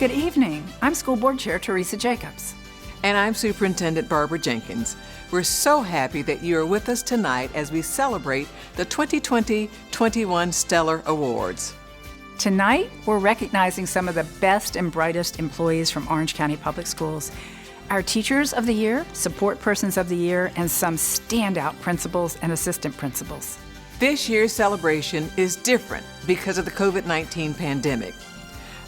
Good evening. I'm School Board Chair Teresa Jacobs. And I'm Superintendent Barbara Jenkins. We're so happy that you are with us tonight as we celebrate the 2020-21 Stellar Awards. Tonight, we're recognizing some of the best and brightest employees from Orange County Public Schools. Our Teachers of the Year, Support Persons of the Year, and some standout principals and assistant principals. This year's celebration is different because of the COVID-19 pandemic.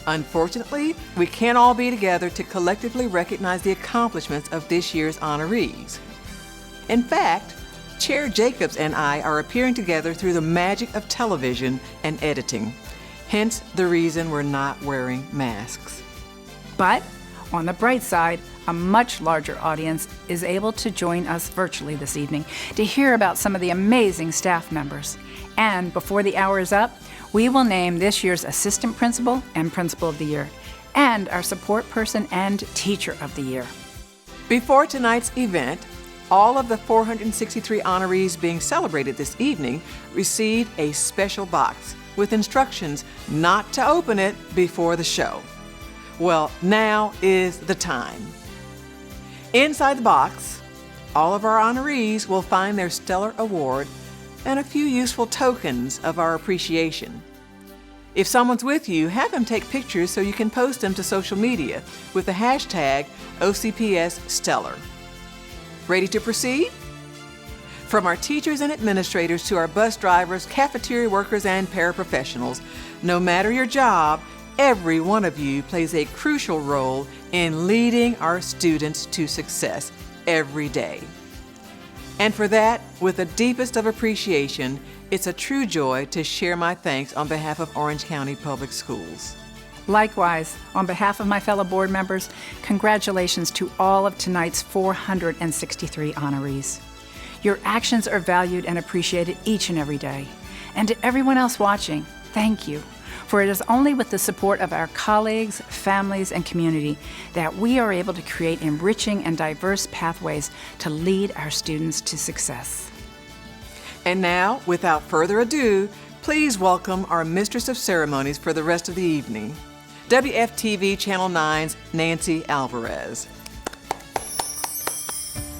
Unfortunately, we can't all be together to collectively recognize the accomplishments of this year's honorees. In fact, Chair Jacobs and I are appearing together through the magic of television and editing. Hence the reason we're not wearing masks. But on the bright side, a much larger audience is able to join us virtually this evening to hear about some of the amazing staff members. And before the hour is up, we will name this year's Assistant Principal and Principal of the Year, and our Support Person and Teacher of the Year. Before tonight's event, all of the 463 honorees being celebrated this evening received a special box with instructions not to open it before the show. Well, now is the time. Inside the box, all of our honorees will find their Stellar Award and a few useful tokens of our appreciation. If someone's with you, have them take pictures so you can post them to social media with the hashtag OCPSStellar. Ready to proceed? From our teachers and administrators to our bus drivers, cafeteria workers, and paraprofessionals, no matter your job, every one of you plays a crucial role in leading our students to success every day. And for that, with the deepest of appreciation, it's a true joy to share my thanks on behalf of Orange County Public Schools. Likewise, on behalf of my fellow board members, congratulations to all of tonight's 463 honorees. Your actions are valued and appreciated each and every day. And to everyone else watching, thank you. For it is only with the support of our colleagues, families, and community that we are able to create enriching and diverse pathways to lead our students to success. And now, without further ado, please welcome our Mistress of Ceremonies for the rest of the evening, WFTV Channel 9's Nancy Alvarez.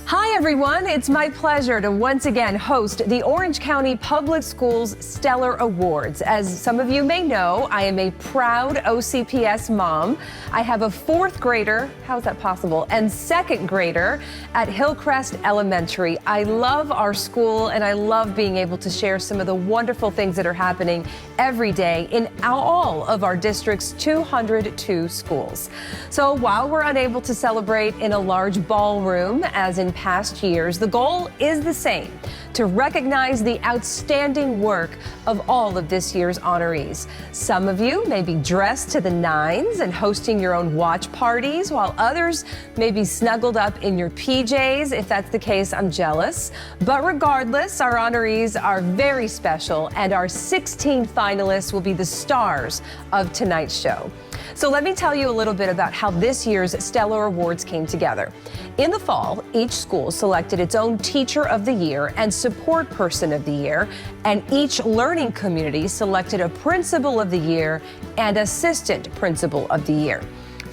Hi everyone, it's my pleasure to once again host the Orange County Public Schools Stellar Awards. As some of you may know, I am a proud OCPS mom. I have a fourth grader, how is that possible, and second grader at Hillcrest Elementary. I love our school and I love being able to share some of the wonderful things that are happening every day in all of our district's 202 schools. So while we're unable to celebrate in a large ballroom as in past years, the goal is the same: to recognize the outstanding work of all of this year's honorees. Some of you may be dressed to the nines and hosting your own watch parties, while others may be snuggled up in your PJs. If that's the case, I'm jealous. But regardless, our honorees are very special, and our 16 finalists will be the stars of tonight's show. So let me tell you a little bit about how this year's Stellar Awards came together. In the fall, each school selected its own Teacher of the Year and Support Person of the Year, and each learning community selected a Principal of the Year and Assistant Principal of the Year.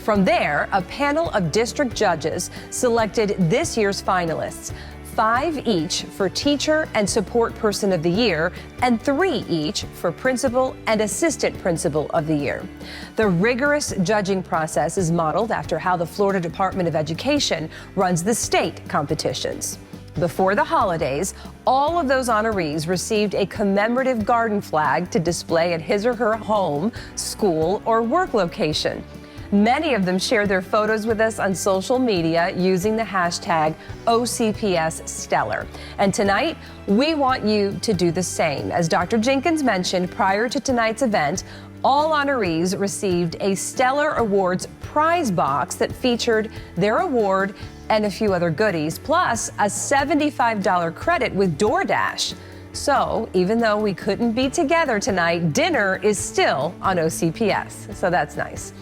From there, a panel of district judges selected this year's finalists. 5 each for Teacher and Support Person of the Year, and 3 each for Principal and Assistant Principal of the Year. The rigorous judging process is modeled after how the Florida Department of Education runs the state competitions. Before the holidays, all of those honorees received a commemorative garden flag to display at his or her home, school, or work location. Many of them share their photos with us on social media using the hashtag OCPSStellar. And tonight, we want you to do the same. As Dr. Jenkins mentioned prior to tonight's event, all honorees received a Stellar Awards prize box that featured their award and a few other goodies, plus a $75 credit with DoorDash. So even though we couldn't be together tonight, dinner is still on OCPS, so that's nice.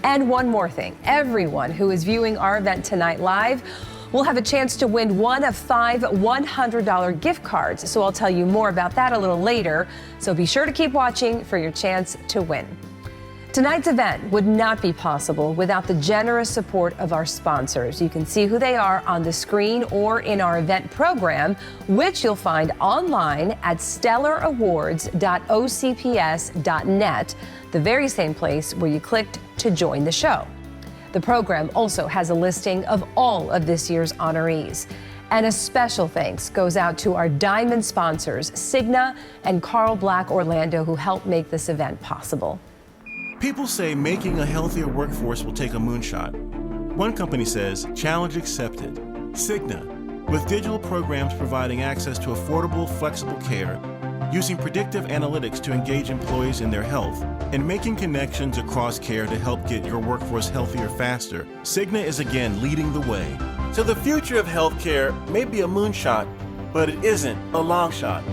And one more thing, everyone who is viewing our event tonight live will have a chance to win one of 5 $100 gift cards. So I'll tell you more about that a little later. So be sure to keep watching for your chance to win. Tonight's event would not be possible without the generous support of our sponsors. You can see who they are on the screen or in our event program, which you'll find online at stellarawards.ocps.net, the very same place where you clicked to join the show. The program also has a listing of all of this year's honorees. And a special thanks goes out to our diamond sponsors, Cigna and Carl Black Orlando, who helped make this event possible. People say making a healthier workforce will take a moonshot. One company says, challenge accepted. Cigna, with digital programs providing access to affordable, flexible care, using predictive analytics to engage employees in their health, and making connections across care to help get your workforce healthier faster, Cigna is again leading the way. So the future of healthcare may be a moonshot, but it isn't a long shot.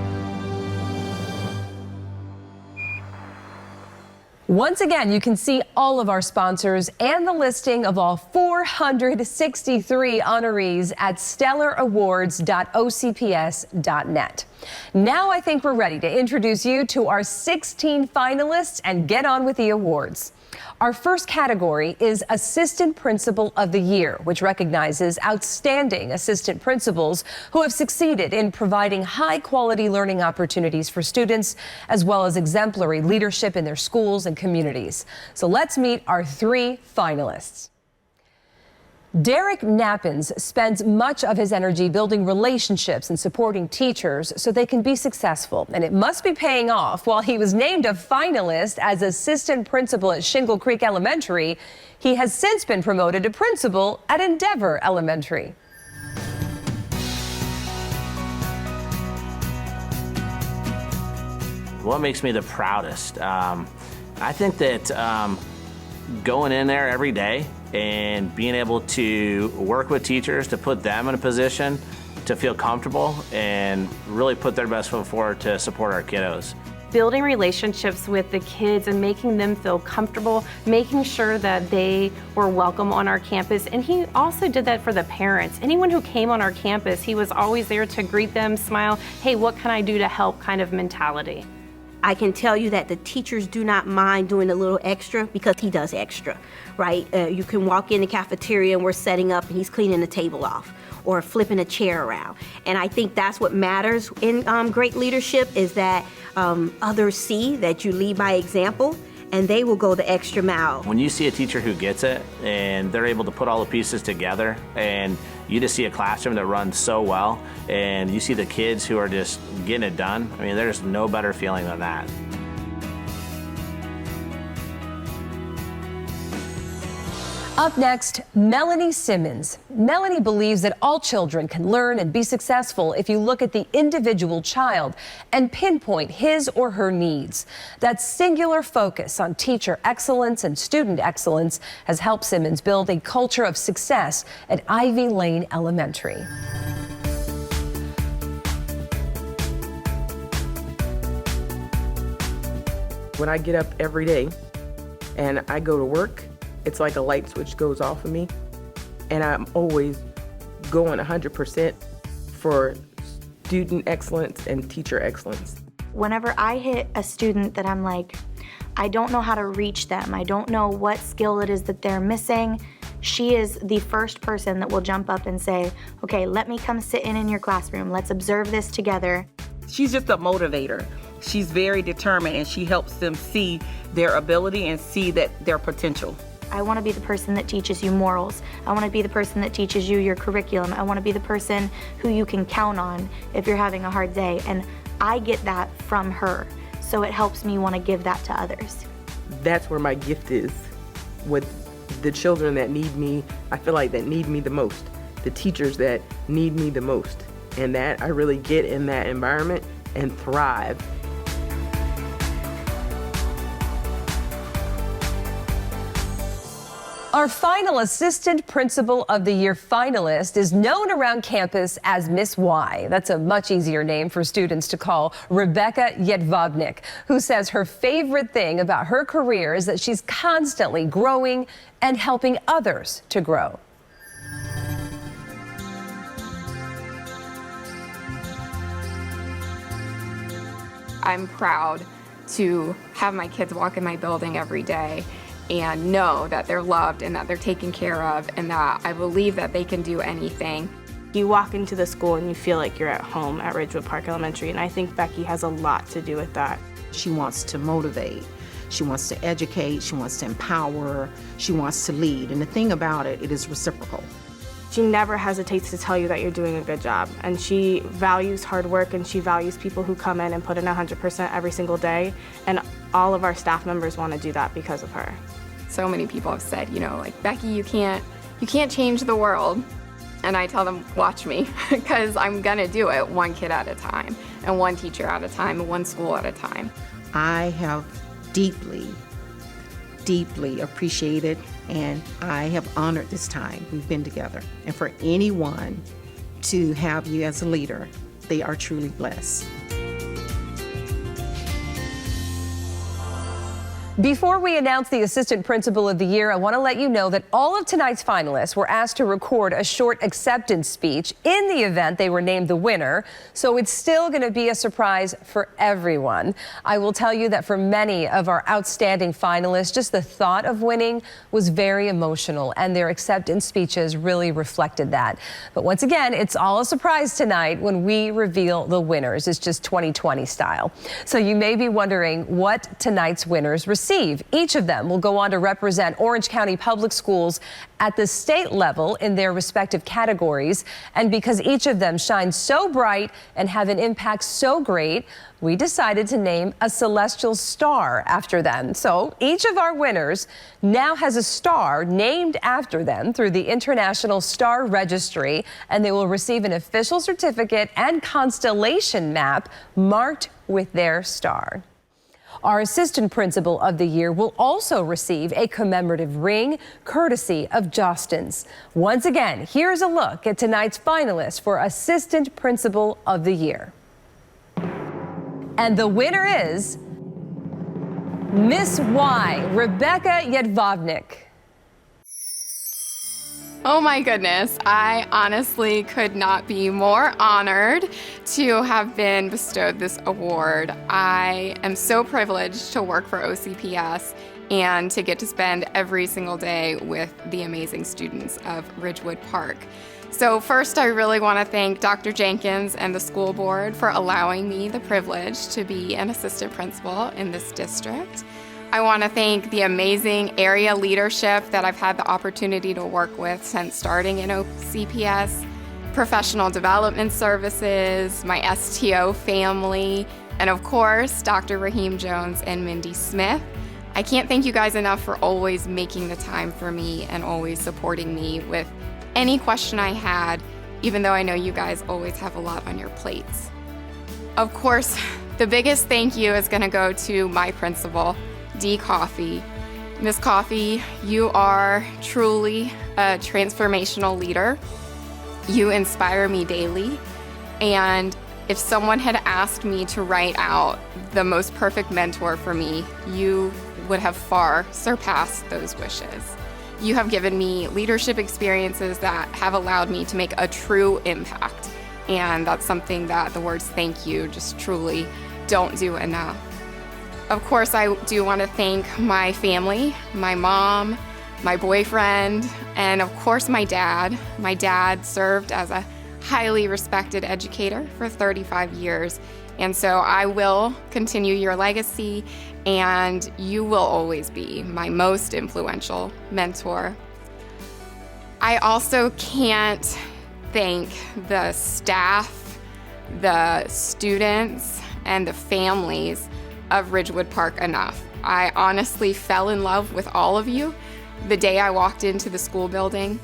Once again, you can see all of our sponsors and the listing of all 463 honorees at stellarawards.ocps.net. Now I think we're ready to introduce you to our 16 finalists and get on with the awards. Our first category is Assistant Principal of the Year, which recognizes outstanding assistant principals who have succeeded in providing high-quality learning opportunities for students, as well as exemplary leadership in their schools and communities. So let's meet our 3 finalists. Derek Knappins spends much of his energy building relationships and supporting teachers so they can be successful, and it must be paying off. While he was named a finalist as assistant principal at Shingle Creek Elementary, he has since been promoted to principal at Endeavor Elementary. What makes me the proudest? I think that going in there every day and being able to work with teachers to put them in a position to feel comfortable and really put their best foot forward to support our kiddos. Building relationships with the kids and making them feel comfortable, making sure that they were welcome on our campus. And he also did that for the parents. Anyone who came on our campus, he was always there to greet them, smile, hey, what can I do to help kind of mentality. I can tell you that the teachers do not mind doing a little extra because he does extra, right? You can walk in the cafeteria and we're setting up and he's cleaning the table off or flipping a chair around. And I think that's what matters in great leadership is that others see that you lead by example and they will go the extra mile. When you see a teacher who gets it and they're able to put all the pieces together and you just see a classroom that runs so well and you see the kids who are just getting it done, I mean, there's no better feeling than that. Up next, Melanie Simmons. Melanie believes that all children can learn and be successful if you look at the individual child and pinpoint his or her needs. That singular focus on teacher excellence and student excellence has helped Simmons build a culture of success at Ivy Lane Elementary. When I get up every day and I go to work, it's like a light switch goes off of me, and I'm always going 100% for student excellence and teacher excellence. Whenever I hit a student that I'm like, I don't know how to reach them, I don't know what skill it is that they're missing, she is the first person that will jump up and say, okay, let me come sit in your classroom, let's observe this together. She's just a motivator. She's very determined and she helps them see their ability and see that their potential. I want to be the person that teaches you morals. I want to be the person that teaches you your curriculum. I want to be the person who you can count on if you're having a hard day. And I get that from her. So it helps me want to give that to others. That's where my gift is, with the children that need me, I feel like that need me the most, the teachers that need me the most. And that I really get in that environment and thrive. Our final Assistant Principal of the Year finalist is known around campus as Miss Y. That's a much easier name for students to call Rebecca Yetvobnik, who says her favorite thing about her career is that she's constantly growing and helping others to grow. I'm proud to have my kids walk in my building every day and know that they're loved and that they're taken care of and that I believe that they can do anything. You walk into the school and you feel like you're at home at Ridgewood Park Elementary, and I think Becky has a lot to do with that. She wants to motivate, she wants to educate, she wants to empower, she wants to lead. And the thing about it, it is reciprocal. She never hesitates to tell you that you're doing a good job, and she values hard work, and she values people who come in and put in 100% every single day, and all of our staff members want to do that because of her. So many people have said, you know, like, Becky, you can't change the world. And I tell them, watch me, because I'm gonna do it one kid at a time, and one teacher at a time, and one school at a time. I have deeply, deeply appreciated, and I have honored this time we've been together. And for anyone to have you as a leader, they are truly blessed. Before we announce the Assistant Principal of the Year, I want to let you know that all of tonight's finalists were asked to record a short acceptance speech in the event they were named the winner, so it's still going to be a surprise for everyone. I will tell you that for many of our outstanding finalists, just the thought of winning was very emotional, and their acceptance speeches really reflected that. But once again, it's all a surprise tonight when we reveal the winners. It's just 2020 style. So you may be wondering what tonight's winners received. Each of them will go on to represent Orange County Public Schools at the state level in their respective categories. And because each of them shines so bright and have an impact so great, we decided to name a celestial star after them. So each of our winners now has a star named after them through the International Star Registry, and they will receive an official certificate and constellation map marked with their star. Our Assistant Principal of the Year will also receive a commemorative ring courtesy of Jostens. Once again, here's a look at tonight's finalists for Assistant Principal of the Year. And the winner is Miss Y, Rebecca Yedvovnik. Oh my goodness, I honestly could not be more honored to have been bestowed this award. I am so privileged to work for OCPS and to get to spend every single day with the amazing students of Ridgewood Park. So first, I really want to thank Dr. Jenkins and the school board for allowing me the privilege to be an assistant principal in this district. I want to thank the amazing area leadership that I've had the opportunity to work with since starting in OCPS, professional development services, my STO family, and of course, Dr. Raheem Jones and Mindy Smith. I can't thank you guys enough for always making the time for me and always supporting me with any question I had, even though I know you guys always have a lot on your plates. Of course, the biggest thank you is going to go to my principal, Dee Coffey. Miss Coffey, you are truly a transformational leader. You inspire me daily. And if someone had asked me to write out the most perfect mentor for me, you would have far surpassed those wishes. You have given me leadership experiences that have allowed me to make a true impact. And that's something that the words thank you just truly don't do enough. Of course, I do want to thank my family, my mom, my boyfriend, and of course my dad. My dad served as a highly respected educator for 35 years. And so I will continue your legacy, and you will always be my most influential mentor. I also can't thank the staff, the students, and the families of Ridgewood Park enough. I honestly fell in love with all of you the day I walked into the school building,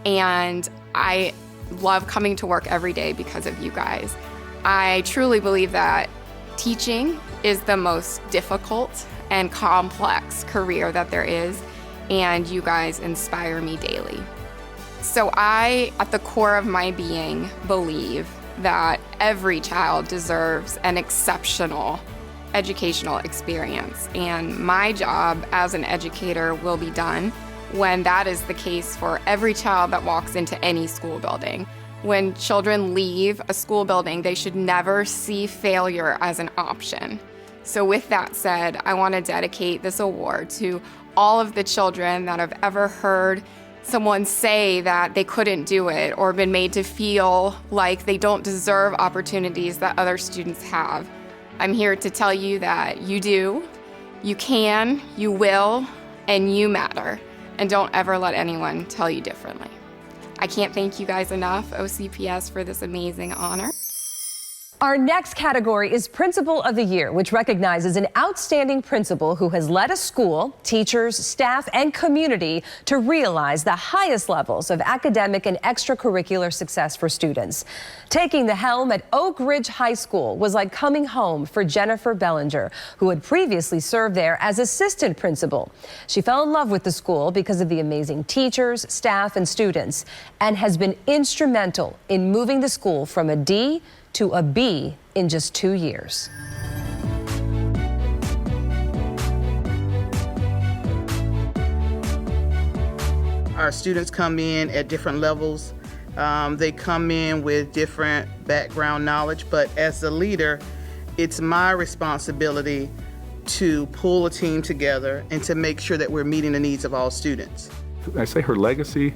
and I love coming to work every day because of you guys. I truly believe that teaching is the most difficult and complex career that there is, and you guys inspire me daily. So I, at the core of my being, believe that every child deserves an exceptional educational experience, and my job as an educator will be done when that is the case for every child that walks into any school building. When children leave a school building, they should never see failure as an option. So with that said, I want to dedicate this award to all of the children that have ever heard someone say that they couldn't do it or been made to feel like they don't deserve opportunities that other students have. I'm here to tell you that you do, you can, you will, and you matter. And don't ever let anyone tell you differently. I can't thank you guys enough, OCPS, for this amazing honor. Our next category is Principal of the Year, which recognizes an outstanding principal who has led a school, teachers, staff, and community to realize the highest levels of academic and extracurricular success for students. Taking the helm at Oak Ridge High School was like coming home for Jennifer Bellinger, who had previously served there as assistant principal. She fell in love with the school because of the amazing teachers, staff, and students, and has been instrumental in moving the school from a D to a B in just 2 years. Our students come in at different levels. They come in with different background knowledge, but as a leader, it's my responsibility to pull a team together and to make sure that we're meeting the needs of all students. I say her legacy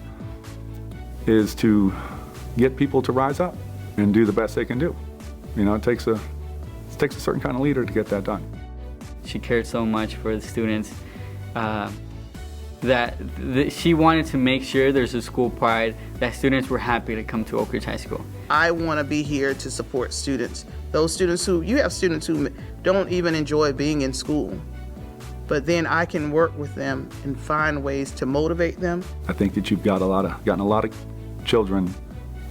is to get people to rise up and do the best they can do. You know, it takes a certain kind of leader to get that done. She cared so much for the students that she wanted to make sure there's a school pride, that students were happy to come to Oak Ridge High School. I want to be here to support students. Those students you have students who don't even enjoy being in school, but then I can work with them and find ways to motivate them. I think that you've gotten a lot of children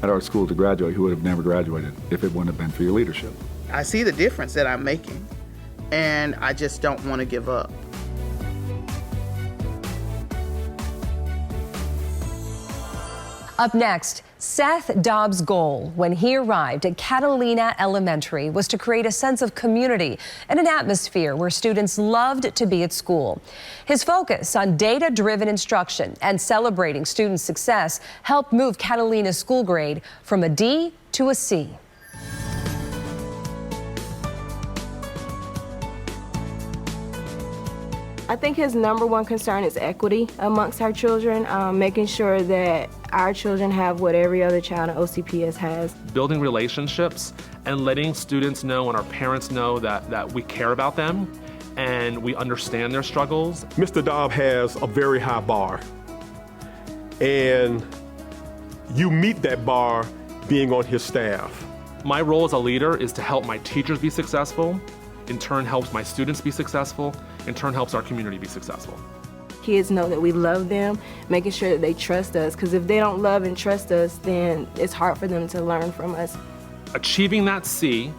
at our school to graduate who would have never graduated if it wouldn't have been for your leadership. I see the difference that I'm making, and I just don't want to give up. Up next, Seth Dobbs' goal when he arrived at Catalina Elementary was to create a sense of community and an atmosphere where students loved to be at school. His focus on data-driven instruction and celebrating student success helped move Catalina's school grade from a D to a C. I think his number one concern is equity amongst our children, making sure that our children have what every other child in OCPS has. Building relationships and letting students know and our parents know that we care about them and we understand their struggles. Mr. Dobb has a very high bar, and you meet that bar being on his staff. My role as a leader is to help my teachers be successful, in turn helps my students be successful, in turn helps our community be successful. Kids know that we love them, making sure that they trust us, because if they don't love and trust us, then it's hard for them to learn from us. Achieving that C,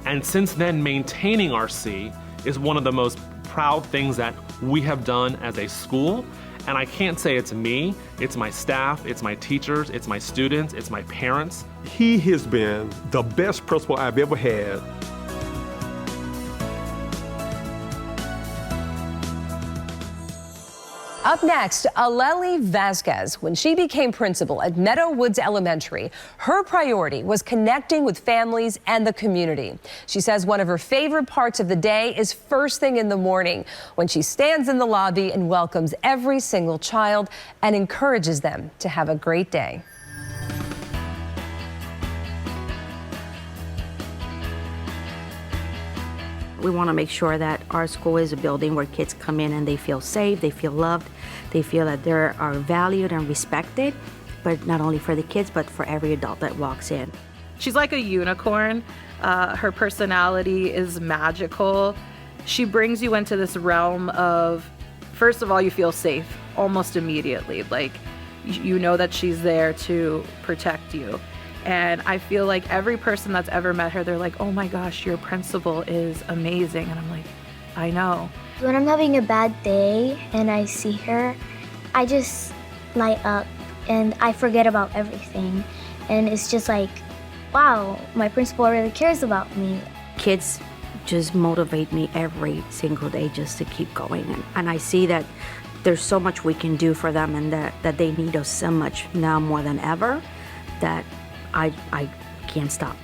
and since then maintaining our C, is one of the most proud things that we have done as a school. And I can't say it's me, it's my staff, it's my teachers, it's my students, it's my parents. He has been the best principal I've ever had. Up next, Aleli Vasquez. When she became principal at Meadow Woods Elementary, her priority was connecting with families and the community. She says one of her favorite parts of the day is first thing in the morning, when she stands in the lobby and welcomes every single child and encourages them to have a great day. We want to make sure that our school is a building where kids come in and they feel safe, they feel loved, they feel that they are valued and respected, but not only for the kids, but for every adult that walks in. She's like a unicorn. Her personality is magical. She brings you into this realm of, first of all, you feel safe almost immediately. Like, you know that she's there to protect you. And I feel like every person that's ever met her, they're like, oh my gosh, your principal is amazing. And I'm like, I know. When I'm having a bad day and I see her, I just light up and I forget about everything. And it's just like, wow, my principal really cares about me. Kids just motivate me every single day just to keep going. And I see that there's so much we can do for them, and that they need us so much now more than ever, that I can't stop.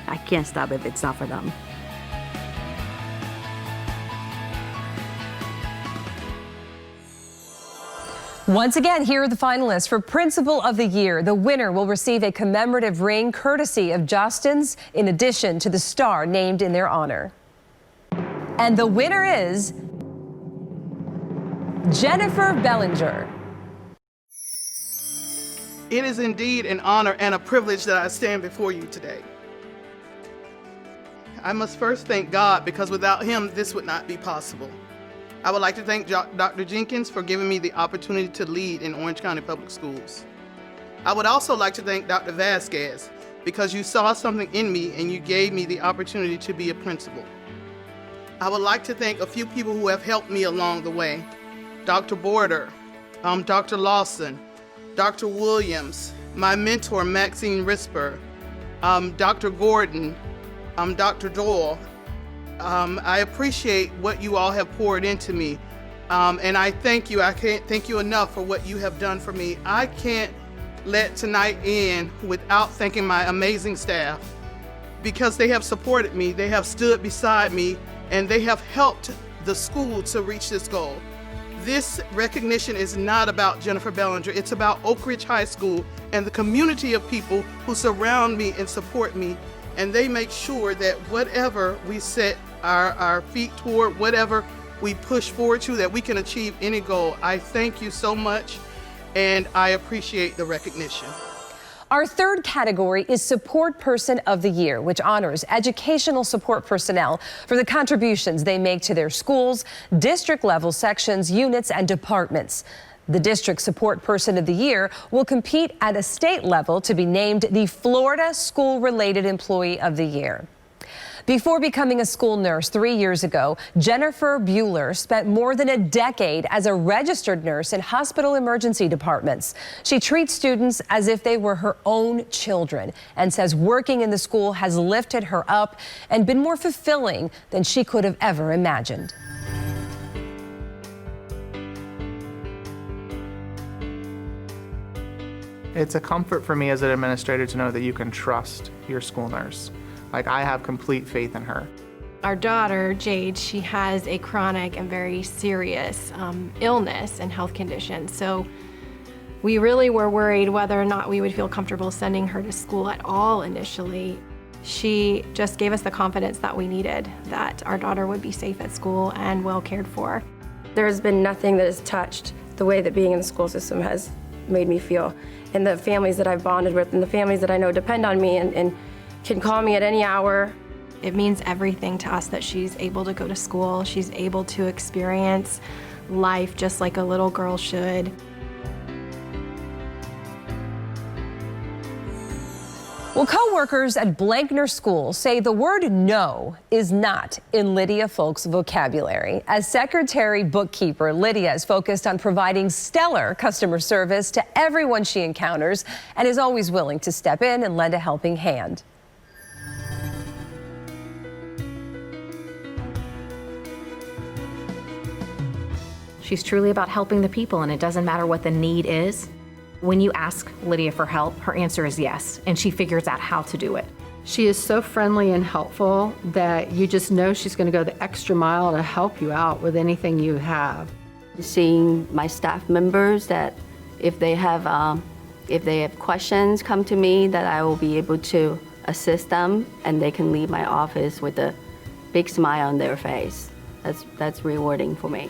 I can't stop if it's not for them. Once again, here are the finalists for Principal of the Year. The winner will receive a commemorative ring courtesy of Justin's, in addition to the star named in their honor. And the winner is Jennifer Bellinger. It is indeed an honor and a privilege that I stand before you today. I must first thank God, because without him, this would not be possible. I would like to thank Dr. Jenkins for giving me the opportunity to lead in Orange County Public Schools. I would also like to thank Dr. Vasquez, because you saw something in me and you gave me the opportunity to be a principal. I would like to thank a few people who have helped me along the way. Dr. Border, Dr. Lawson, Dr. Williams, my mentor, Maxine Risper, Dr. Gordon, Dr. Doyle. I appreciate what you all have poured into me, and I thank you. I can't thank you enough for what you have done for me. I can't let tonight end without thanking my amazing staff, because they have supported me, they have stood beside me, and they have helped the school to reach this goal. This recognition is not about Jennifer Bellinger, it's about Oak Ridge High School and the community of people who surround me and support me, and they make sure that whatever we set our feet toward, whatever we push forward to, that we can achieve any goal. I thank you so much, and I appreciate the recognition. Our third category is Support Person of the Year, which honors educational support personnel for the contributions they make to their schools, district-level sections, units, and departments. The District Support Person of the Year will compete at a state level to be named the Florida School-Related Employee of the Year. Before becoming a school nurse 3 years ago, Jennifer Bueller spent more than a decade as a registered nurse in hospital emergency departments. She treats students as if they were her own children and says working in the school has lifted her up and been more fulfilling than she could have ever imagined. It's a comfort for me as an administrator to know that you can trust your school nurse. Like, I have complete faith in her. Our daughter, Jade, she has a chronic and very serious illness and health condition. So we really were worried whether or not we would feel comfortable sending her to school at all initially. She just gave us the confidence that we needed, that our daughter would be safe at school and well cared for. There's been nothing that has touched the way that being in the school system has made me feel. And the families that I've bonded with and the families that I know depend on me and can call me at any hour. It means everything to us that she's able to go to school. She's able to experience life just like a little girl should. Well, co-workers at Blankner School say the word no is not in Lydia Folk's vocabulary. As secretary bookkeeper, Lydia is focused on providing stellar customer service to everyone she encounters and is always willing to step in and lend a helping hand. She's truly about helping the people, and it doesn't matter what the need is. When you ask Lydia for help, her answer is yes, and she figures out how to do it. She is so friendly and helpful that you just know she's going to go the extra mile to help you out with anything you have. Seeing my staff members, that if they have questions come to me, that I will be able to assist them, and they can leave my office with a big smile on their face. That's rewarding for me.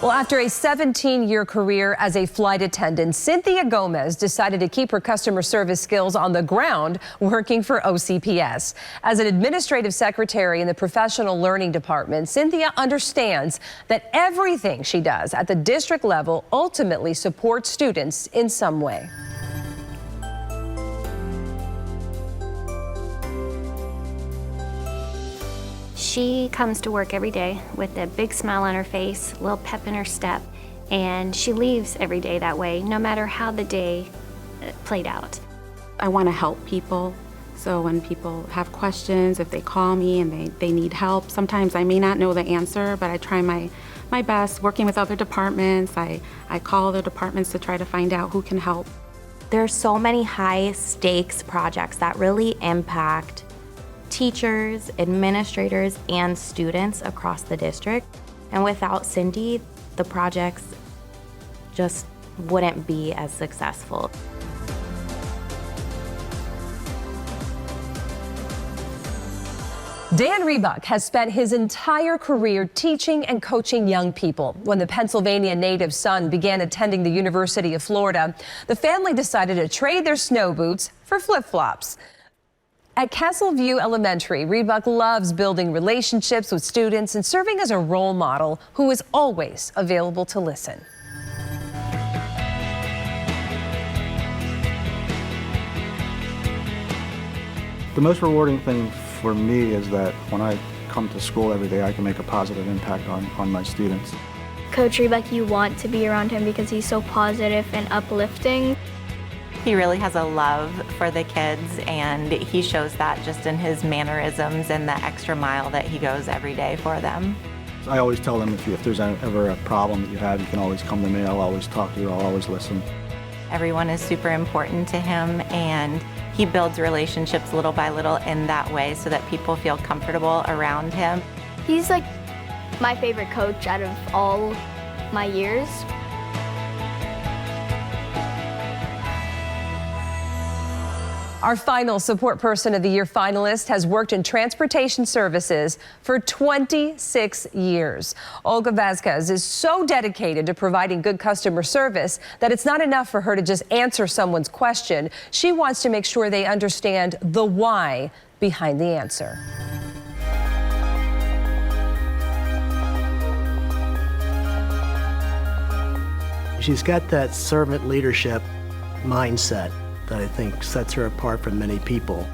Well, after a 17-year career as a flight attendant, Cynthia Gomez decided to keep her customer service skills on the ground working for OCPS. As an administrative secretary in the professional learning department, Cynthia understands that everything she does at the district level ultimately supports students in some way. She comes to work every day with a big smile on her face, a little pep in her step, and she leaves every day that way, no matter how the day played out. I want to help people, so when people have questions, if they call me and they need help, sometimes I may not know the answer, but I try my best working with other departments. I call other departments to try to find out who can help. There are so many high stakes projects that really impact teachers, administrators, and students across the district. And without Cindy, the projects just wouldn't be as successful. Dan Rebuck has spent his entire career teaching and coaching young people. When the Pennsylvania native son began attending the University of Florida, the family decided to trade their snow boots for flip-flops. At Castle View Elementary, Rebuck loves building relationships with students and serving as a role model who is always available to listen. The most rewarding thing for me is that when I come to school every day, I can make a positive impact on my students. Coach Rebuck, you want to be around him because he's so positive and uplifting. He really has a love for the kids, and he shows that just in his mannerisms and the extra mile that he goes every day for them. I always tell them if there's ever a problem that you have, you can always come to me. I'll always talk to you. I'll always listen. Everyone is super important to him, and he builds relationships little by little in that way so that people feel comfortable around him. He's like my favorite coach out of all my years. Our final Support Person of the Year finalist has worked in transportation services for 26 years. Olga Vasquez is so dedicated to providing good customer service that it's not enough for her to just answer someone's question. She wants to make sure they understand the why behind the answer. She's got that servant leadership mindset that I think sets her apart from many people.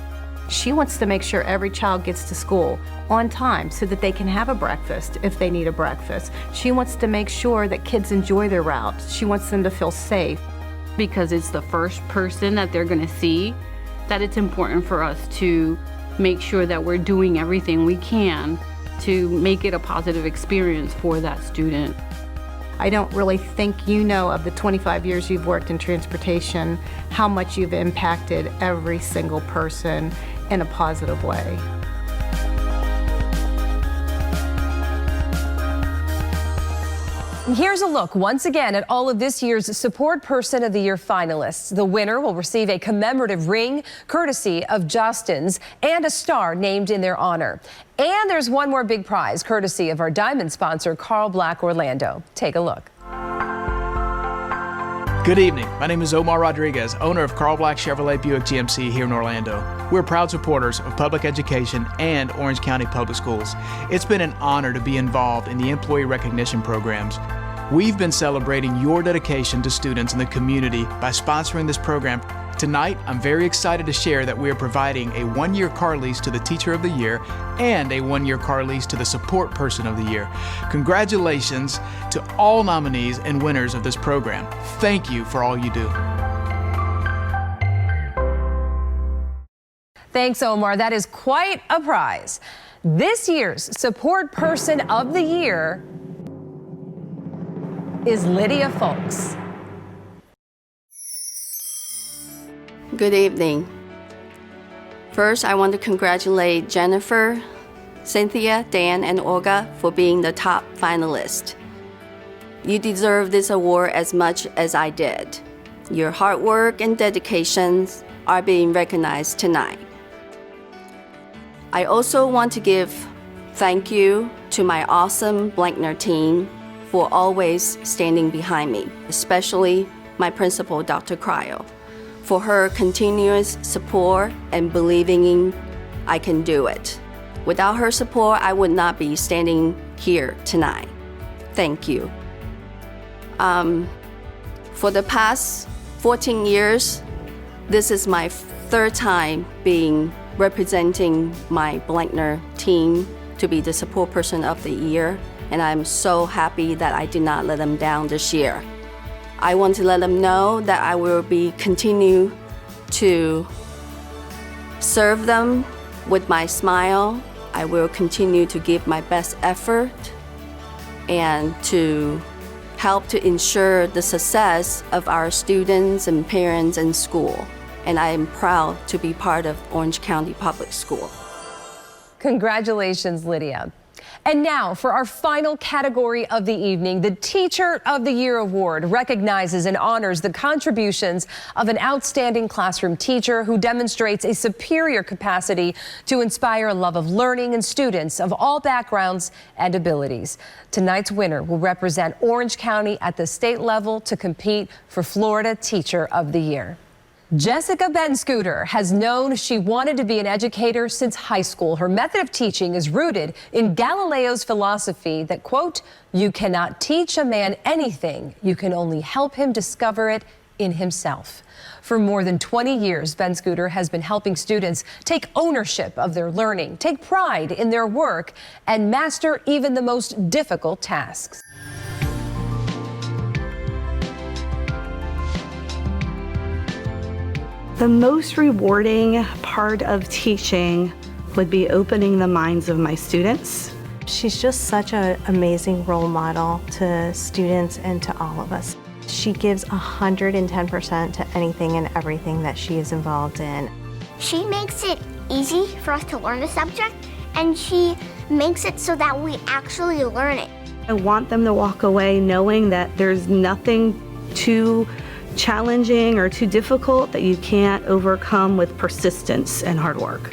She wants to make sure every child gets to school on time so that they can have a breakfast if they need a breakfast. She wants to make sure that kids enjoy their routes. She wants them to feel safe. Because it's the first person that they're going to see, that it's important for us to make sure that we're doing everything we can to make it a positive experience for that student. I don't really think you know of the 25 years you've worked in transportation, how much you've impacted every single person in a positive way. Here's a look once again at all of this year's Support Person of the Year finalists. The winner will receive a commemorative ring courtesy of Justin's and a star named in their honor. And there's one more big prize courtesy of our diamond sponsor, Carl Black Orlando. Take a look. Good evening. My name is Omar Rodriguez, owner of Carl Black Chevrolet Buick GMC here in Orlando. We're proud supporters of public education and Orange County Public Schools. It's been an honor to be involved in the employee recognition programs. We've been celebrating your dedication to students in the community by sponsoring this program. Tonight, I'm very excited to share that we are providing a one-year car lease to the Teacher of the Year and a one-year car lease to the Support Person of the Year. Congratulations to all nominees and winners of this program. Thank you for all you do. Thanks, Omar. That is quite a prize. This year's Support Person of the Year is Lydia Folks. Good evening. First, I want to congratulate Jennifer, Cynthia, Dan, and Olga for being the top finalists. You deserve this award as much as I did. Your hard work and dedications are being recognized tonight. I also want to give thank you to my awesome Blankner team for always standing behind me, especially my principal, Dr. Cryo, for her continuous support and believing in I can do it. Without her support, I would not be standing here tonight. Thank you. For the past 14 years, this is my third time representing my Blankner team to be the Support Person of the Year, and I'm so happy that I did not let them down this year. I want to let them know that I will continue to serve them with my smile. I will continue to give my best effort and to help to ensure the success of our students and parents and school. And I am proud to be part of Orange County Public School. Congratulations, Lydia. And now for our final category of the evening, the Teacher of the Year Award recognizes and honors the contributions of an outstanding classroom teacher who demonstrates a superior capacity to inspire a love of learning in students of all backgrounds and abilities. Tonight's winner will represent Orange County at the state level to compete for Florida Teacher of the Year. Jessica Benscooter has known she wanted to be an educator since high school. Her method of teaching is rooted in Galileo's philosophy that, quote, you cannot teach a man anything. You can only help him discover it in himself. For more than 20 years, Benscooter has been helping students take ownership of their learning, take pride in their work, and master even the most difficult tasks. The most rewarding part of teaching would be opening the minds of my students. She's just such an amazing role model to students and to all of us. She gives 110% to anything and everything that she is involved in. She makes it easy for us to learn the subject, and she makes it so that we actually learn it. I want them to walk away knowing that there's nothing too challenging or too difficult that you can't overcome with persistence and hard work.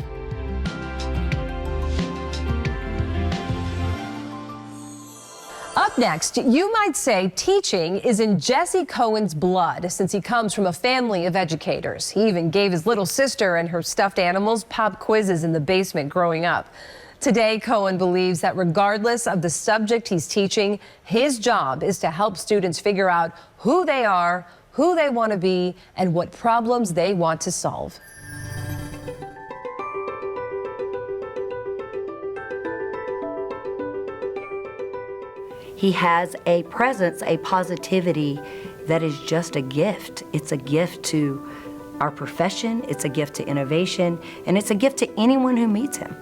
Up next, you might say teaching is in Jesse Cohen's blood since he comes from a family of educators. He even gave his little sister and her stuffed animals pop quizzes in the basement growing up. Today, Cohen believes that regardless of the subject he's teaching, his job is to help students figure out who they are, who they want to be, and what problems they want to solve. He has a presence, a positivity that is just a gift. It's a gift to our profession, it's a gift to innovation, and it's a gift to anyone who meets him.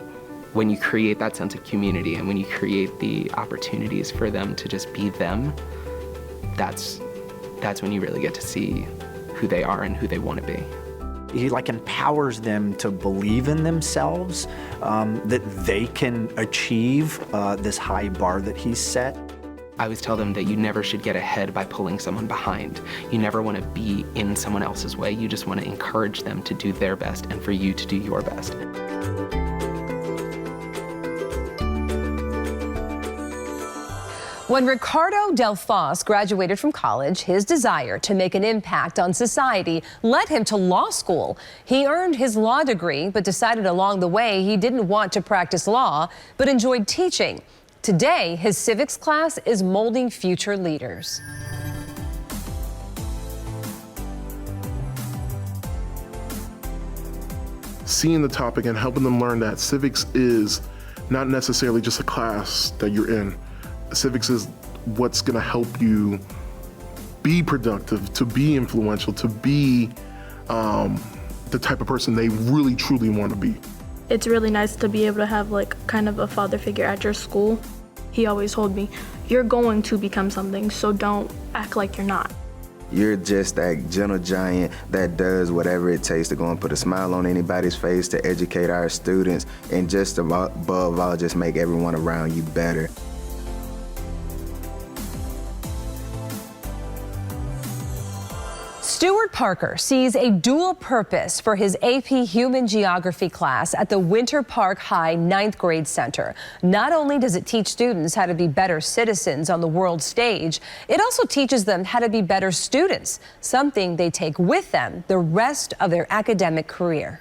When you create that sense of community and when you create the opportunities for them to just be them, that's when you really get to see who they are and who they want to be. He empowers them to believe in themselves, that they can achieve this high bar that he's set. I always tell them that you never should get ahead by pulling someone behind. You never want to be in someone else's way. You just want to encourage them to do their best and for you to do your best. When Ricardo Del Fos graduated from college, his desire to make an impact on society led him to law school. He earned his law degree, but decided along the way he didn't want to practice law, but enjoyed teaching. Today, his civics class is molding future leaders. Seeing the topic and helping them learn that civics is not necessarily just a class that you're in. Civics is what's going to help you be productive, to be influential, to be the type of person they really truly want to be. It's really nice to be able to have kind of a father figure at your school. He always told me, you're going to become something, so don't act like you're not. You're just that gentle giant that does whatever it takes to go and put a smile on anybody's face, to educate our students, and just above all, just make everyone around you better. Stuart Parker sees a dual purpose for his AP Human Geography class at the Winter Park High 9th grade center. Not only does it teach students how to be better citizens on the world stage, it also teaches them how to be better students, something they take with them the rest of their academic career.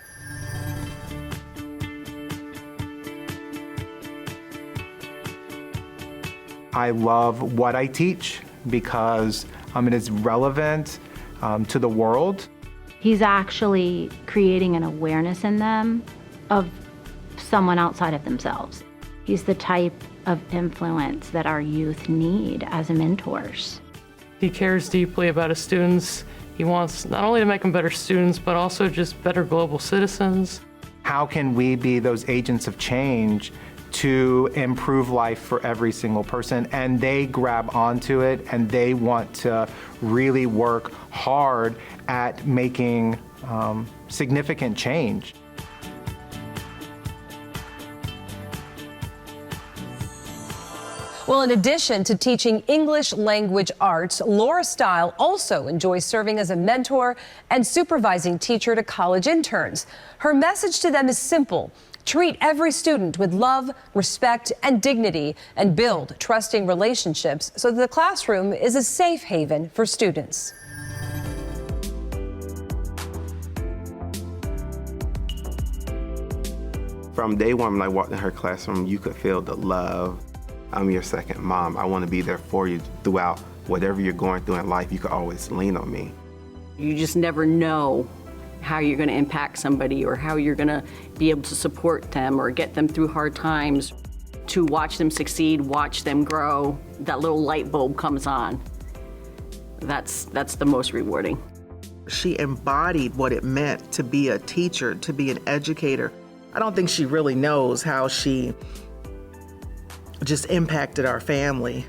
I love what I teach because it is relevant to the world. He's actually creating an awareness in them of someone outside of themselves. He's the type of influence that our youth need as mentors. He cares deeply about his students. He wants not only to make them better students, but also just better global citizens. How can we be those agents of change to improve life for every single person? And they grab onto it and they want to really work hard at making significant change. Well, in addition to teaching English language arts, Laura Stile also enjoys serving as a mentor and supervising teacher to college interns. Her message to them is simple: treat every student with love, respect, and dignity, and build trusting relationships so that the classroom is a safe haven for students. From day one, when I walked in her classroom, you could feel the love. I'm your second mom. I want to be there for you throughout whatever you're going through in life. You can always lean on me. You just never know how you're going to impact somebody or how you're going to be able to support them or get them through hard times. To watch them succeed, watch them grow, that little light bulb comes on. That's the most rewarding. She embodied what it meant to be a teacher, to be an educator. I don't think she really knows how she just impacted our family.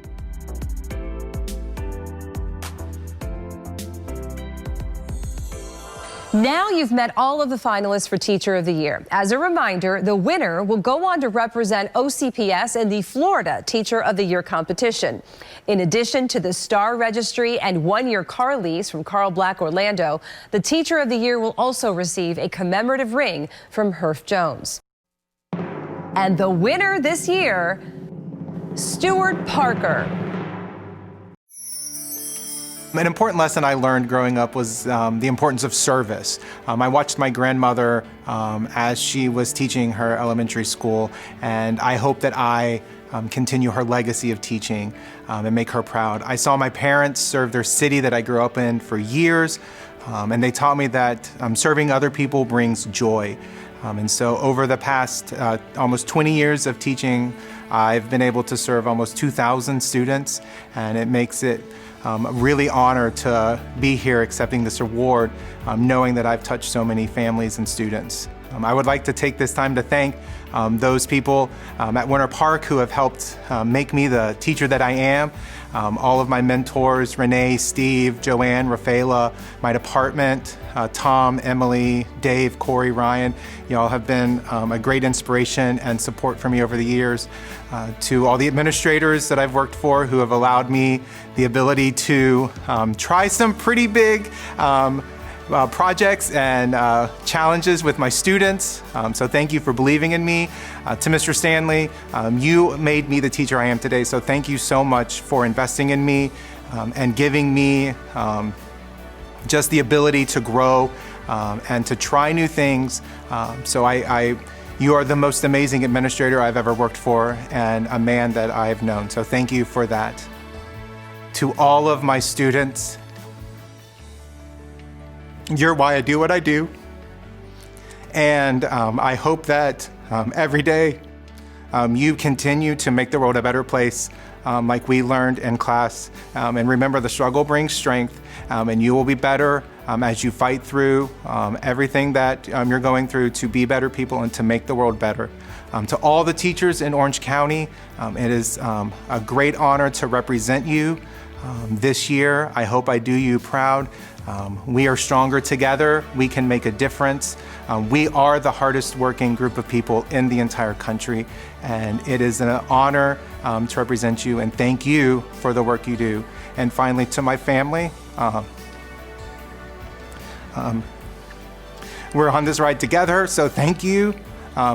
Now you've met all of the finalists for Teacher of the Year. As a reminder, the winner will go on to represent OCPS in the Florida Teacher of the Year competition. In addition to the Star Registry and one-year car lease from Carl Black Orlando, the Teacher of the Year will also receive a commemorative ring from Herff Jones. And the winner this year, Stuart Parker. An important lesson I learned growing up was the importance of service. I watched my grandmother as she was teaching her elementary school, and I hope that I continue her legacy of teaching and make her proud. I saw my parents serve their city that I grew up in for years, and they taught me that serving other people brings joy. And so over the past almost 20 years of teaching, I've been able to serve almost 2,000 students, and it makes it a really honor to be here accepting this award, knowing that I've touched so many families and students. I would like to take this time to thank those people at Winter Park who have helped make me the teacher that I am. All of my mentors, Renee, Steve, Joanne, Rafaela, my department, Tom, Emily, Dave, Corey, Ryan. You all have been a great inspiration and support for me over the years. To all the administrators that I've worked for who have allowed me the ability to try some pretty big projects and challenges with my students. So thank you for believing in me. To Mr. Stanley, you made me the teacher I am today, so thank you so much for investing in me and giving me just the ability to grow and to try new things. You are the most amazing administrator I've ever worked for and a man that I've known, so thank you for that. To all of my students, you're why I do what I do, and I hope that every day you continue to make the world a better place, like we learned in class. And remember, the struggle brings strength, and you will be better as you fight through everything that you're going through to be better people and to make the world better. To all the teachers in Orange County, it is a great honor to represent you this year. I hope I do you proud. We are stronger together. We can make a difference. We are the hardest working group of people in the entire country, and it is an honor to represent you, and thank you for the work you do. And finally, to my family, we're on this ride together, so thank you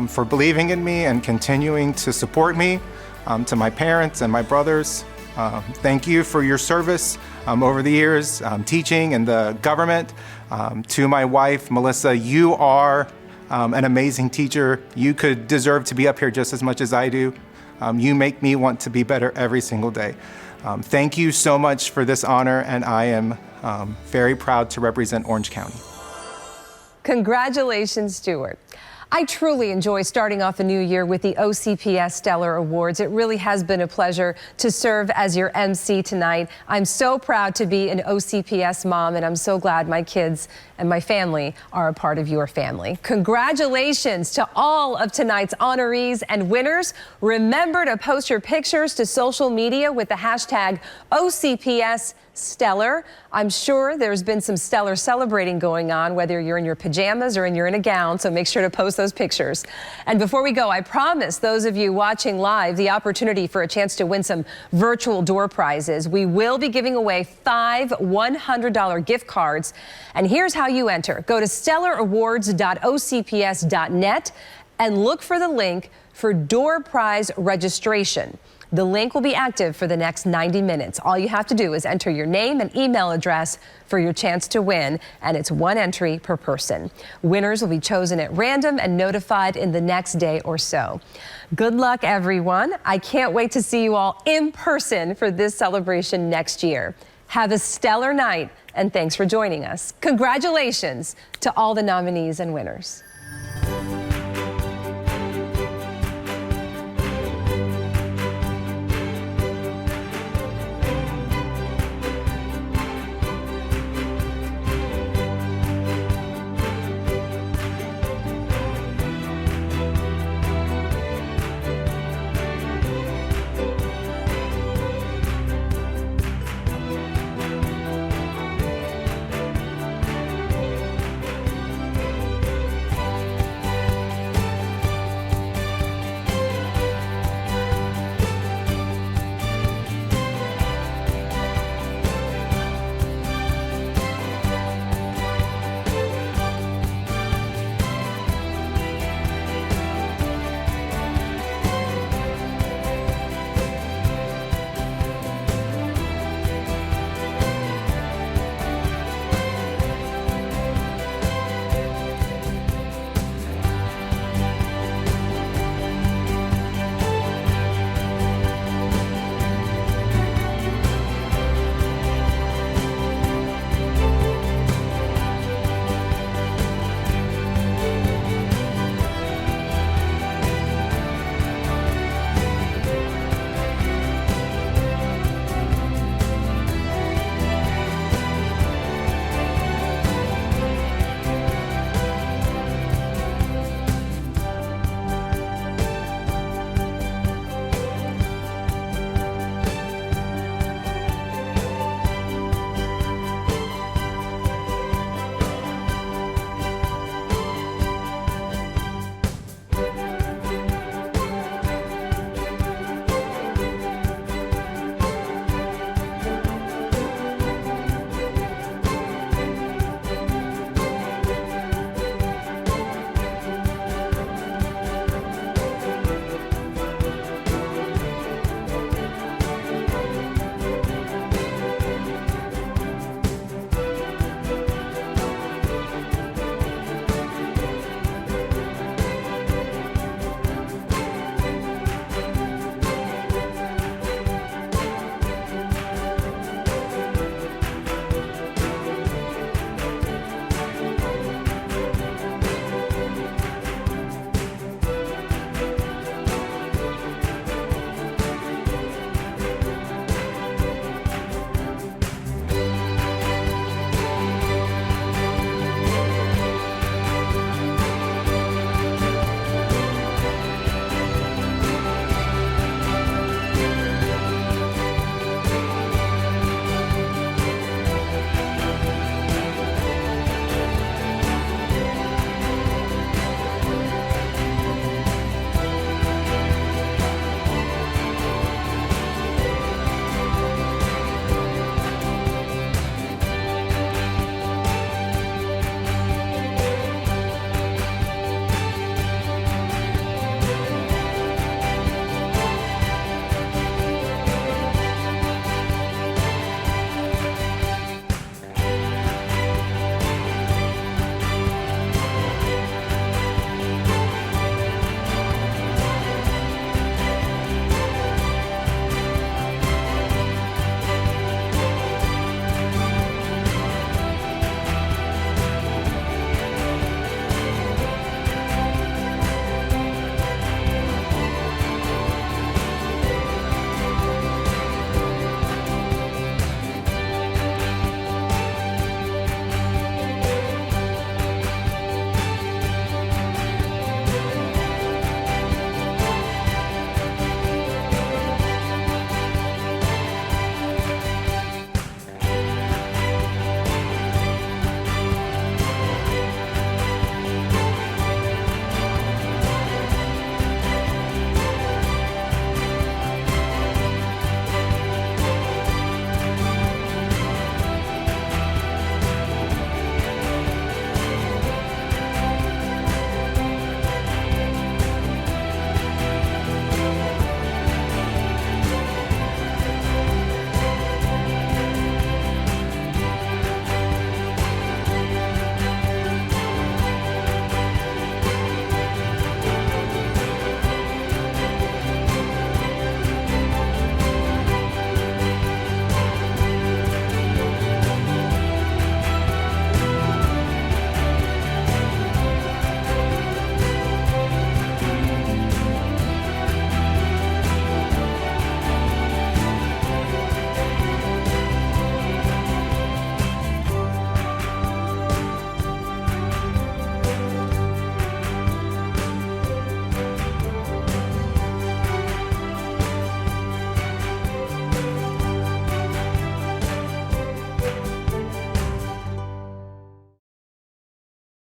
for believing in me and continuing to support me. To my parents and my brothers, thank you for your service over the years, teaching and the government. To my wife, Melissa, you are an amazing teacher. You could deserve to be up here just as much as I do. You make me want to be better every single day. Thank you so much for this honor, and I am very proud to represent Orange County. Congratulations, Stuart. I truly enjoy starting off a new year with the OCPS Stellar Awards. It really has been a pleasure to serve as your MC tonight. I'm so proud to be an OCPS mom, and I'm so glad my kids and my family are a part of your family. Congratulations to all of tonight's honorees and winners. Remember to post your pictures to social media with the hashtag OCPS Stellar. I'm sure there's been some stellar celebrating going on, whether you're in your pajamas or you're in a gown, so make sure to post those pictures. And before we go, I promise those of you watching live the opportunity for a chance to win some virtual door prizes. We will be giving away 5 $100 gift cards. And here's how you enter. Go to stellarawards.ocps.net and look for the link for door prize registration. The link will be active for the next 90 minutes. All you have to do is enter your name and email address for your chance to win, and it's 1 entry per person. Winners will be chosen at random and notified in the next day or so. Good luck, everyone. I can't wait to see you all in person for this celebration next year. Have a stellar night, and thanks for joining us. Congratulations to all the nominees and winners.